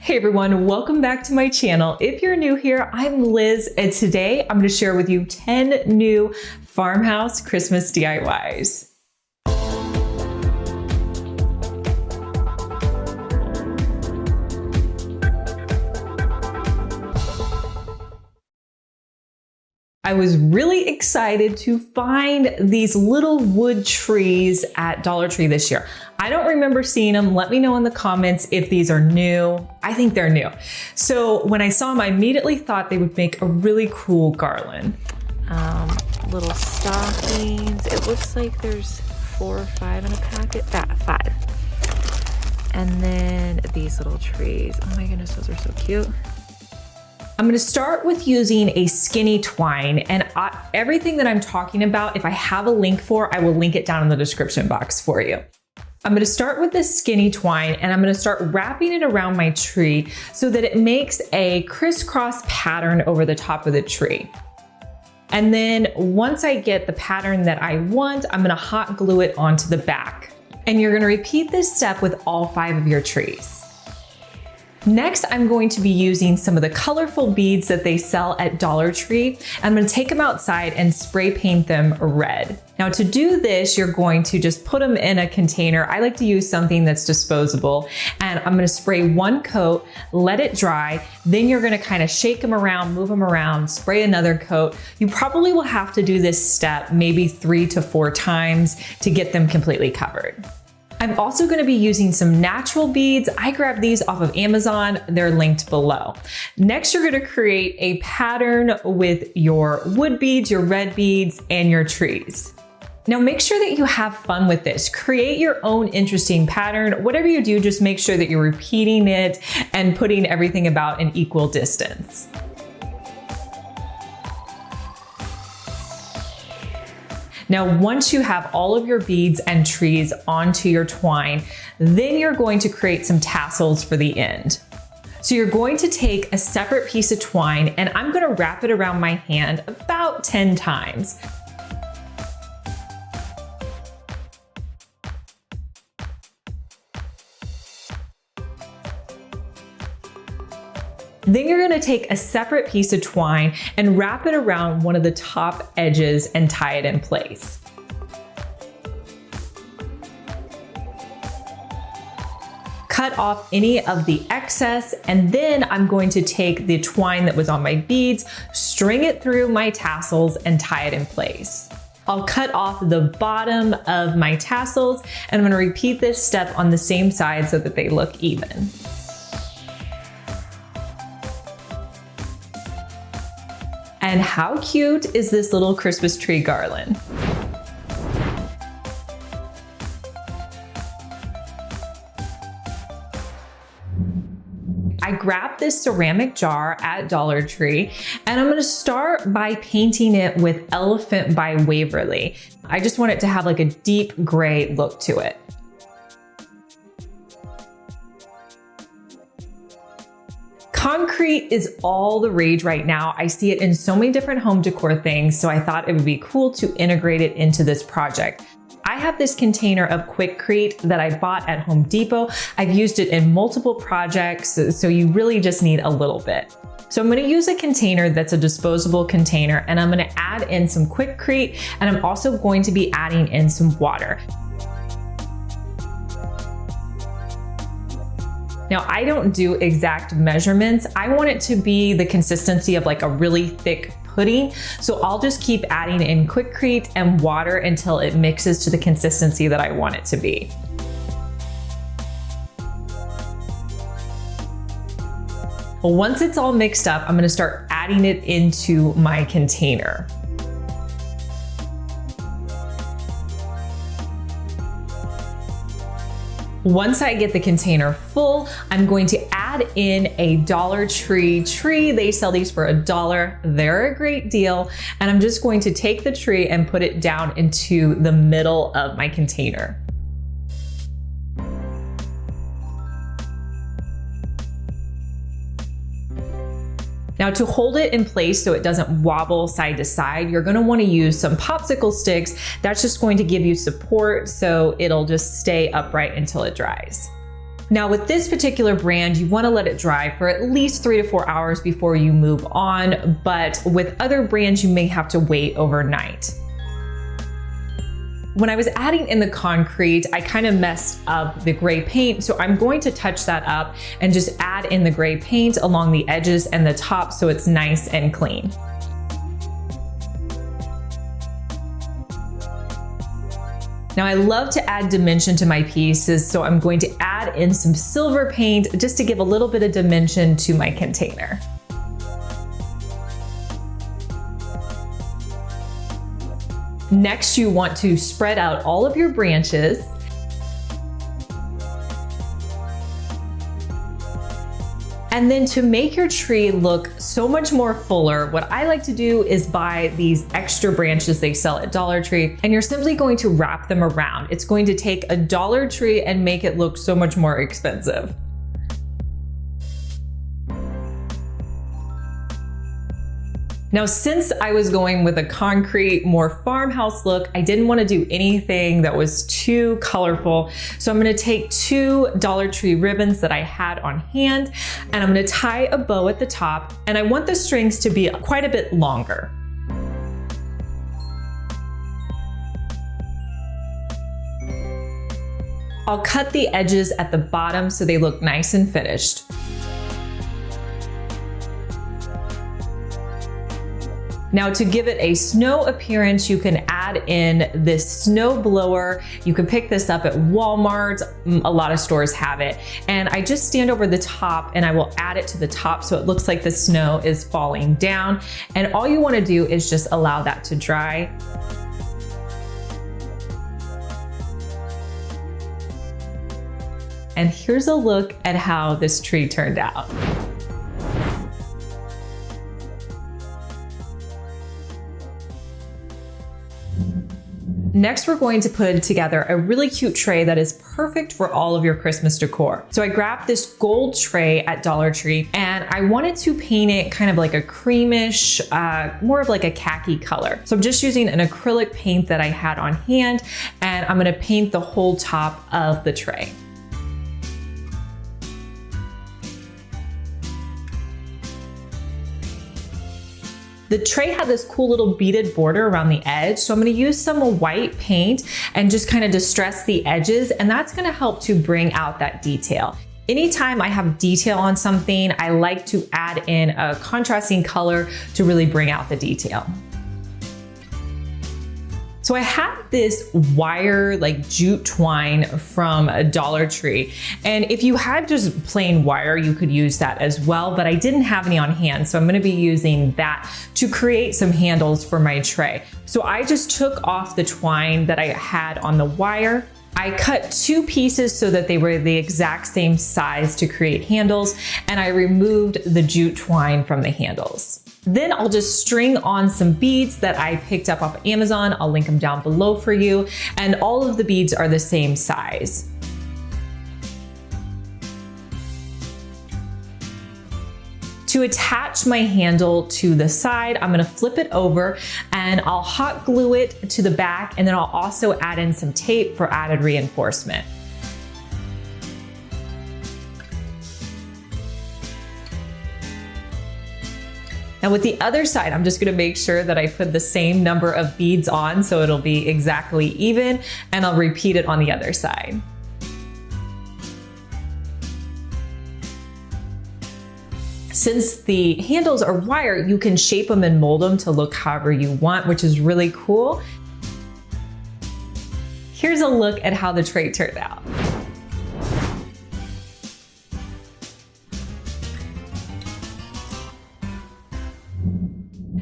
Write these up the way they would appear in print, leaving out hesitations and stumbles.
Hey everyone, welcome back to my channel. If you're new here, I'm Liz, and today I'm going to share with you 10 new farmhouse Christmas DIYs. I was really excited to find these little wood trees at Dollar Tree this year. I don't remember seeing them. Let me know in the comments if these are new. I think they're new. So when I saw them, I immediately thought they would make a really cool garland. Little stockings. It looks like there's 4 or 5 in a packet. 5. And then these little trees. Oh my goodness, those are so cute. I'm going to start with using a skinny twine, and everything that I'm talking about, if I have a link for, I will link it down in the description box for you. I'm going to start with this skinny twine, and I'm going to start wrapping it around my tree so that it makes a crisscross pattern over the top of the tree. And then once I get the pattern that I want, I'm going to hot glue it onto the back. And you're going to repeat this step with all 5 of your trees. Next, I'm going to be using some of the colorful beads that they sell at Dollar Tree. I'm going to take them outside and spray paint them red. Now to do this, you're going to just put them in a container. I like to use something that's disposable, and I'm going to spray 1 coat, let it dry. Then you're going to kind of shake them around, move them around, spray another coat. You probably will have to do this step maybe 3 to 4 times to get them completely covered. I'm also going to be using some natural beads. I grabbed these off of Amazon. They're linked below. Next, you're going to create a pattern with your wood beads, your red beads, and your trees. Now make sure that you have fun with this. Create your own interesting pattern. Whatever you do, just make sure that you're repeating it and putting everything about an equal distance. Now, once you have all of your beads and trees onto your twine, then you're going to create some tassels for the end. So you're going to take a separate piece of twine, and I'm going to wrap it around my hand about 10 times. Then you're going to take a separate piece of twine and wrap it around one of the top edges and tie it in place. Cut off any of the excess, and then I'm going to take the twine that was on my beads, string it through my tassels, and tie it in place. I'll cut off the bottom of my tassels, and I'm going to repeat this step on the same side so that they look even. And how cute is this little Christmas tree garland? I grabbed this ceramic jar at Dollar Tree, and I'm gonna start by painting it with Elephant by Waverly. I just want it to have like a deep gray look to it. Concrete is all the rage right now. I see it in so many different home decor things, so I thought it would be cool to integrate it into this project. I have this container of Quikrete that I bought at Home Depot. I've used it in multiple projects, so you really just need a little bit. So I'm gonna use a container that's a disposable container, and I'm gonna add in some Quikrete, and I'm also going to be adding in some water. Now, I don't do exact measurements. I want it to be the consistency of like a really thick pudding. So I'll just keep adding in Quikrete and water until it mixes to the consistency that I want it to be. Well, once it's all mixed up, I'm gonna start adding it into my container. Once I get the container full, I'm going to add in a Dollar Tree tree. They sell these for $1. They're a great deal. And I'm just going to take the tree and put it down into the middle of my container. Now to hold it in place so it doesn't wobble side to side, you're gonna wanna use some popsicle sticks. That's just going to give you support so it'll just stay upright until it dries. Now with this particular brand, you want to let it dry for at least 3 to 4 hours before you move on, but with other brands, you may have to wait overnight. When I was adding in the concrete, I kind of messed up the gray paint, so I'm going to touch that up and just add in the gray paint along the edges and the top so it's nice and clean. Now I love to add dimension to my pieces, so I'm going to add in some silver paint just to give a little bit of dimension to my container. Next, you want to spread out all of your branches. And then to make your tree look so much more fuller, what I like to do is buy these extra branches they sell at Dollar Tree, and you're simply going to wrap them around. It's going to take a Dollar Tree and make it look so much more expensive. Now, since I was going with a concrete, more farmhouse look, I didn't want to do anything that was too colorful. So I'm going to take 2 Dollar Tree ribbons that I had on hand, and I'm going to tie a bow at the top, and I want the strings to be quite a bit longer. I'll cut the edges at the bottom so they look nice and finished. Now to give it a snow appearance, you can add in this snow blower. You can pick this up at Walmart. A lot of stores have it. And I just stand over the top and I will add it to the top so it looks like the snow is falling down. And all you want to do is just allow that to dry. And here's a look at how this tree turned out. Next, we're going to put together a really cute tray that is perfect for all of your Christmas decor. So I grabbed this gold tray at Dollar Tree and I wanted to paint it kind of like a creamish, more of like a khaki color. So I'm just using an acrylic paint that I had on hand, and I'm gonna paint the whole top of the tray. The tray had this cool little beaded border around the edge, so I'm gonna use some white paint and just kind of distress the edges, and that's gonna help to bring out that detail. Anytime I have detail on something, I like to add in a contrasting color to really bring out the detail. So I have this wire, like jute twine from a Dollar Tree. And if you had just plain wire, you could use that as well, but I didn't have any on hand. So I'm gonna be using that to create some handles for my tray. So I just took off the twine that I had on the wire. I cut 2 pieces so that they were the exact same size to create handles, and I removed the jute twine from the handles. Then I'll just string on some beads that I picked up off Amazon. I'll link them down below for you. And all of the beads are the same size. To attach my handle to the side, I'm gonna flip it over and I'll hot glue it to the back, and then I'll also add in some tape for added reinforcement. Now with the other side, I'm just gonna make sure that I put the same number of beads on so it'll be exactly even, and I'll repeat it on the other side. Since the handles are wire, you can shape them and mold them to look however you want, which is really cool. Here's a look at how the tray turned out.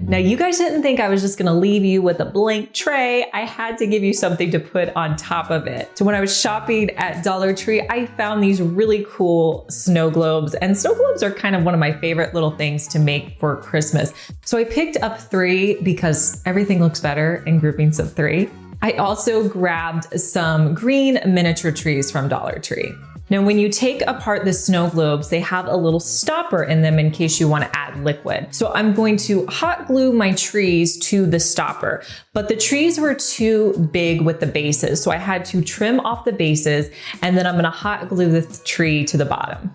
Now you guys didn't think I was just gonna leave you with a blank tray. I had to give you something to put on top of it. So when I was shopping at Dollar Tree, I found these really cool snow globes, and snow globes are kind of one of my favorite little things to make for Christmas. So I picked up 3 because everything looks better in groupings of 3. I also grabbed some green miniature trees from Dollar Tree. Now, when you take apart the snow globes, they have a little stopper in them in case you want to add liquid. So I'm going to hot glue my trees to the stopper, but the trees were too big with the bases. So I had to trim off the bases, and then I'm going to hot glue the tree to the bottom.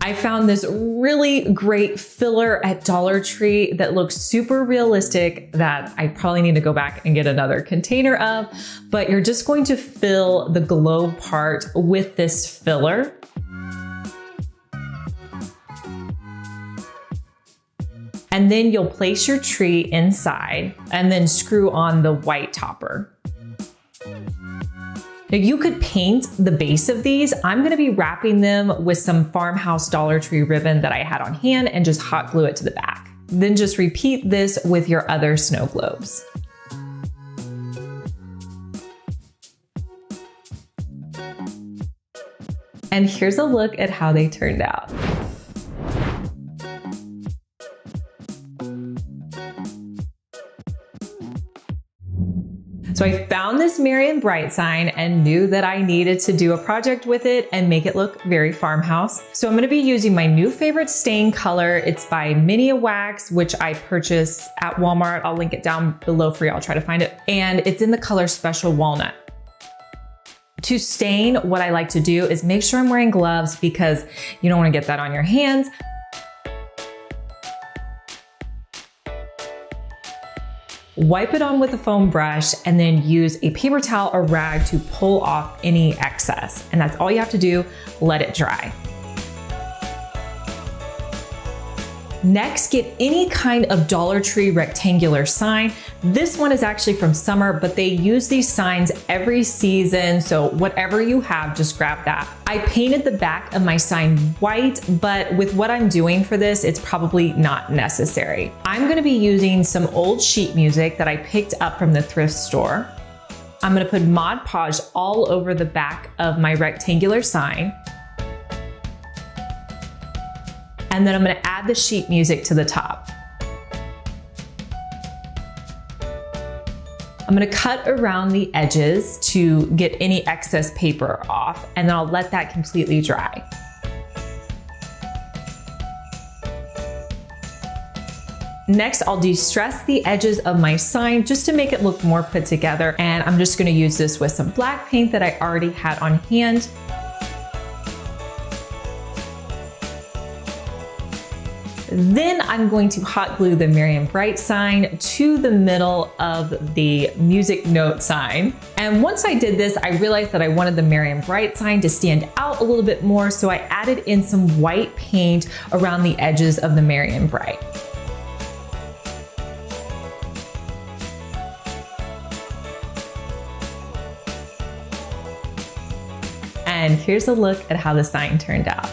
I found this really great filler at Dollar Tree that looks super realistic that I probably need to go back and get another container of, but you're just going to fill the globe part with this filler. And then you'll place your tree inside and then screw on the white topper. Now you could paint the base of these. I'm gonna be wrapping them with some Farmhouse Dollar Tree ribbon that I had on hand and just hot glue it to the back. Then just repeat this with your other snow globes. And here's a look at how they turned out. So I found this Merry & Bright sign and knew that I needed to do a project with it and make it look very farmhouse. So I'm gonna be using my new favorite stain color. It's by Minia Wax, which I purchased at Walmart. I'll link it down below for you. I'll try to find it. And it's in the color Special Walnut. To stain, what I like to do is make sure I'm wearing gloves because you don't wanna get that on your hands. Wipe it on with a foam brush and then use a paper towel or rag to pull off any excess. And that's all you have to do, let it dry. Next, get any kind of Dollar Tree rectangular sign. This one is actually from summer, but they use these signs every season. So whatever you have, just grab that. I painted the back of my sign white, but with what I'm doing for this, it's probably not necessary. I'm gonna be using some old sheet music that I picked up from the thrift store. I'm gonna put Mod Podge all over the back of my rectangular sign. And then I'm gonna add the sheet music to the top. I'm gonna cut around the edges to get any excess paper off, and then I'll let that completely dry. Next, I'll de-stress the edges of my sign just to make it look more put together. And I'm just gonna use this with some black paint that I already had on hand. Then I'm going to hot glue the Merry & Bright sign to the middle of the music note sign. And once I did this, I realized that I wanted the Merry & Bright sign to stand out a little bit more, so I added in some white paint around the edges of the Merry & Bright. And here's a look at how the sign turned out.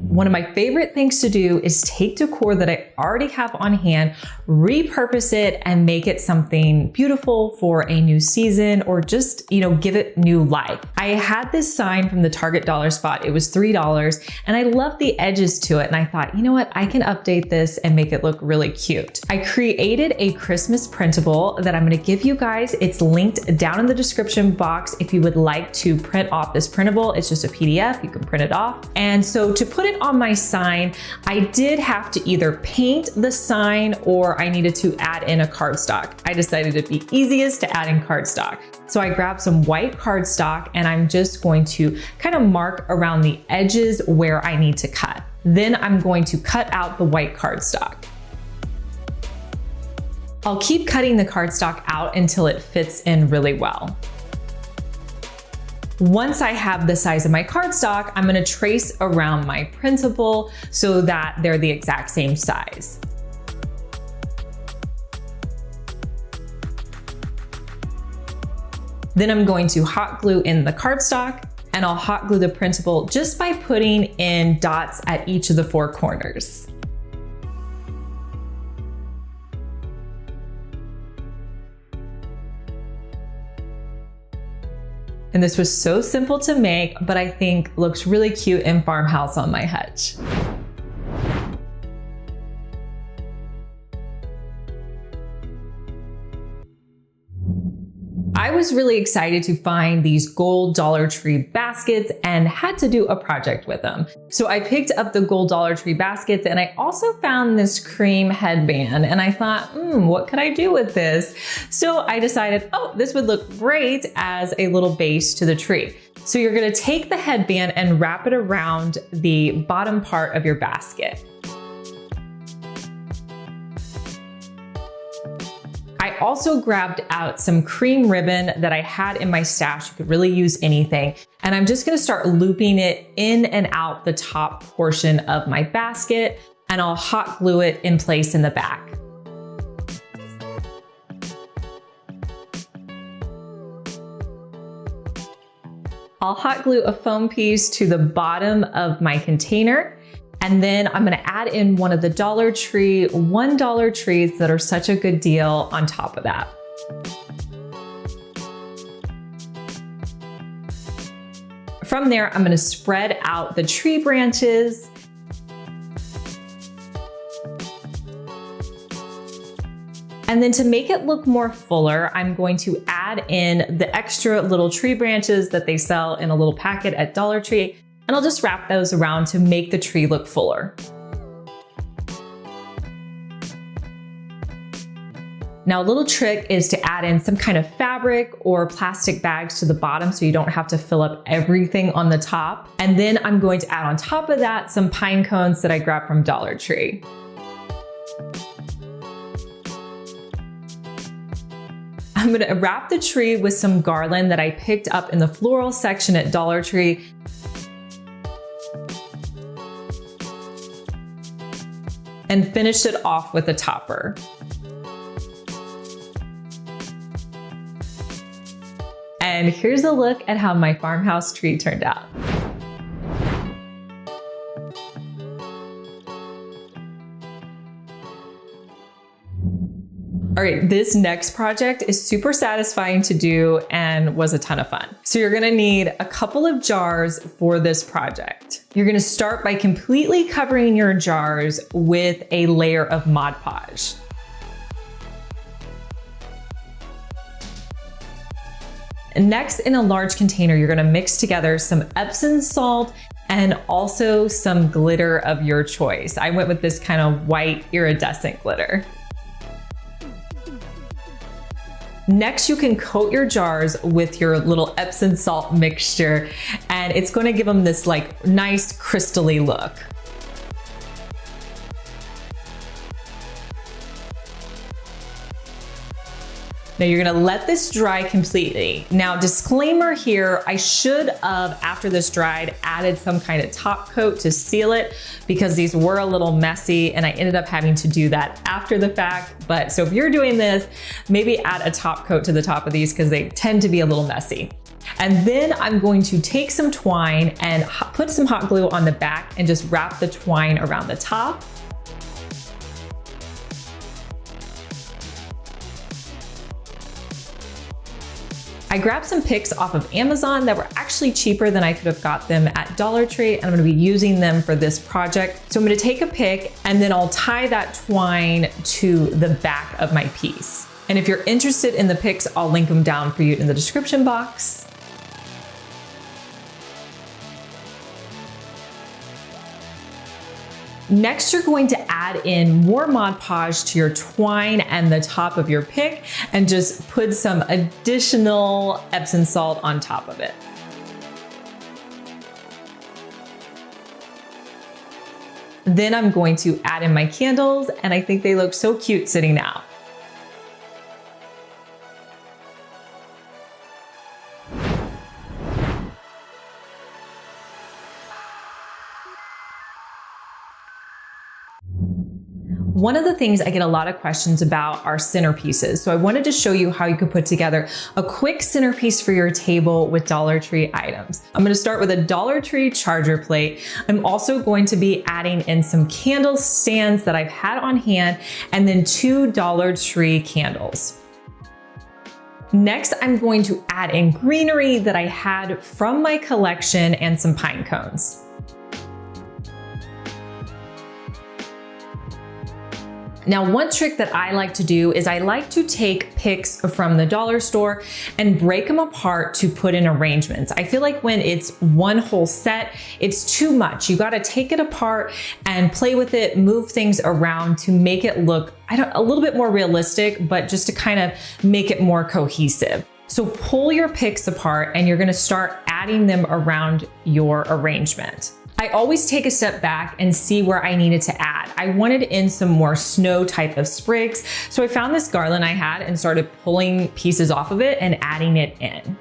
One of my favorite things to do is take decor that I already have on hand, repurpose it, and make it something beautiful for a new season, or just, give it new life. I had this sign from the Target dollar spot. It was $3, and I loved the edges to it. And I thought, you know what? I can update this and make it look really cute. I created a Christmas printable that I'm gonna give you guys. It's linked down in the description box if you would like to print off this printable. It's just a PDF, you can print it off. And so to put it on my sign, I did have to either paint the sign or I needed to add in a cardstock. I decided it'd be easiest to add in cardstock. So I grabbed some white cardstock and I'm just going to kind of mark around the edges where I need to cut. Then I'm going to cut out the white cardstock. I'll keep cutting the cardstock out until it fits in really well. Once I have the size of my cardstock, I'm gonna trace around my printable so that they're the exact same size. Then I'm going to hot glue in the cardstock, and I'll hot glue the printable just by putting in dots at each of the 4 corners. And this was so simple to make, but I think looks really cute in farmhouse on my hutch. I was really excited to find these gold Dollar Tree baskets and had to do a project with them. So I picked up the gold Dollar Tree baskets, and I also found this cream headband, and I thought, what could I do with this? So I decided, oh, this would look great as a little base to the tree. So you're gonna take the headband and wrap it around the bottom part of your basket. I also grabbed out some cream ribbon that I had in my stash. You could really use anything. And I'm just gonna start looping it in and out the top portion of my basket, and I'll hot glue it in place in the back. I'll hot glue a foam piece to the bottom of my container. And then I'm gonna add in one of the Dollar Tree $1 trees that are such a good deal on top of that. From there, I'm gonna spread out the tree branches. And then to make it look more fuller, I'm going to add in the extra little tree branches that they sell in a little packet at Dollar Tree. And I'll just wrap those around to make the tree look fuller. Now, a little trick is to add in some kind of fabric or plastic bags to the bottom so you don't have to fill up everything on the top. And then I'm going to add on top of that some pine cones that I grabbed from Dollar Tree. I'm gonna wrap the tree with some garland that I picked up in the floral section at Dollar Tree. And finish it off with a topper. And here's a look at how my farmhouse tree turned out. All right, this next project is super satisfying to do and was a ton of fun. So you're gonna need a couple of jars for this project. You're gonna start by completely covering your jars with a layer of Mod Podge. Next, in a large container, you're gonna mix together some Epsom salt and also some glitter of your choice. I went with this kind of white iridescent glitter. Next, you can coat your jars with your little Epsom salt mixture, and it's going to give them this like nice crystally look. Now you're gonna let this dry completely. Now, disclaimer here, I should have, after this dried, added some kind of top coat to seal it because these were a little messy and I ended up having to do that after the fact. But so if you're doing this, maybe add a top coat to the top of these because they tend to be a little messy. And then I'm going to take some twine and put some hot glue on the back and just wrap the twine around the top. I grabbed some picks off of Amazon that were actually cheaper than I could have got them at Dollar Tree, and I'm gonna be using them for this project. So I'm gonna take a pick and then I'll tie that twine to the back of my piece. And if you're interested in the picks, I'll link them down for you in the description box. Next, you're going to add in more Mod Podge to your twine and the top of your pick and just put some additional Epsom salt on top of it. Then I'm going to add in my candles, and I think they look so cute sitting out. One of the things I get a lot of questions about are centerpieces. So I wanted to show you how you could put together a quick centerpiece for your table with Dollar Tree items. I'm gonna start with a Dollar Tree charger plate. I'm also going to be adding in some candle stands that I've had on hand, and then 2 Dollar Tree candles. Next, I'm going to add in greenery that I had from my collection and some pine cones. Now, one trick that I like to do is I like to take picks from the dollar store and break them apart to put in arrangements. I feel like when it's one whole set, it's too much. You gotta take it apart and play with it, move things around to make it look a little bit more realistic, but just to kind of make it more cohesive. So pull your picks apart and you're gonna start adding them around your arrangement. I always take a step back and see where I needed to add. I wanted in some more snow type of sprigs, so I found this garland I had and started pulling pieces off of it and adding it in.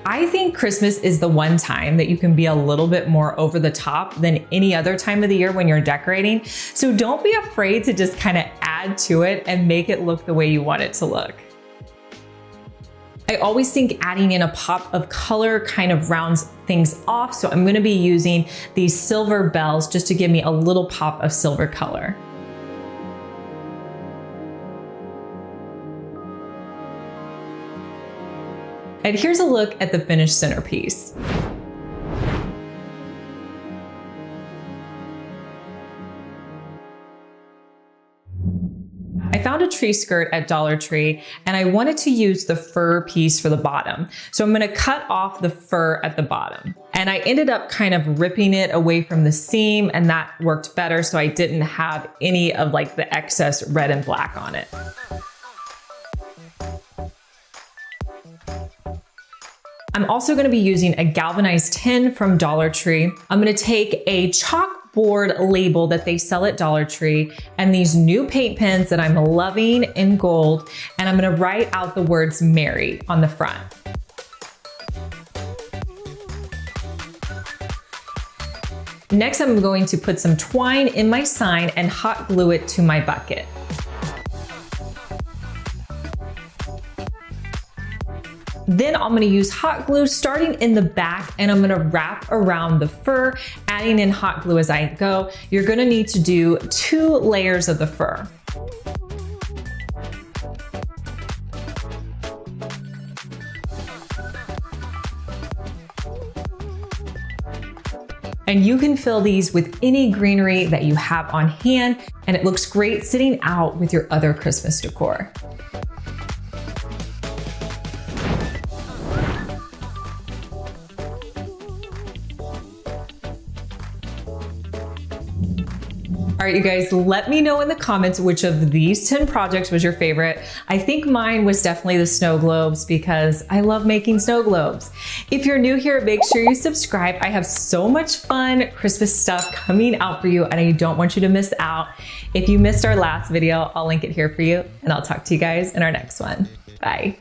I think Christmas is the one time that you can be a little bit more over the top than any other time of the year when you're decorating. So don't be afraid to just kind of add to it and make it look the way you want it to look. I always think adding in a pop of color kind of rounds things off. So I'm gonna be using these silver bells just to give me a little pop of silver color. And here's a look at the finished centerpiece. I found a tree skirt at Dollar Tree and I wanted to use the fur piece for the bottom. So I'm gonna cut off the fur at the bottom. And I ended up kind of ripping it away from the seam and that worked better so I didn't have any of like the excess red and black on it. I'm also gonna be using a galvanized tin from Dollar Tree. I'm gonna take a chalkboard label that they sell at Dollar Tree and these new paint pens that I'm loving in gold, and I'm gonna write out the words Merry on the front. Next, I'm going to put some twine in my sign and hot glue it to my bucket. Then I'm gonna use hot glue starting in the back and I'm gonna wrap around the fur, adding in hot glue as I go. You're gonna need to do 2 layers of the fur. And you can fill these with any greenery that you have on hand, and it looks great sitting out with your other Christmas decor. All right, you guys, let me know in the comments which of these 10 projects was your favorite. I think mine was definitely the snow globes because I love making snow globes. If you're new here, make sure you subscribe. I have so much fun Christmas stuff coming out for you and I don't want you to miss out. If you missed our last video, I'll link it here for you and I'll talk to you guys in our next one. Bye.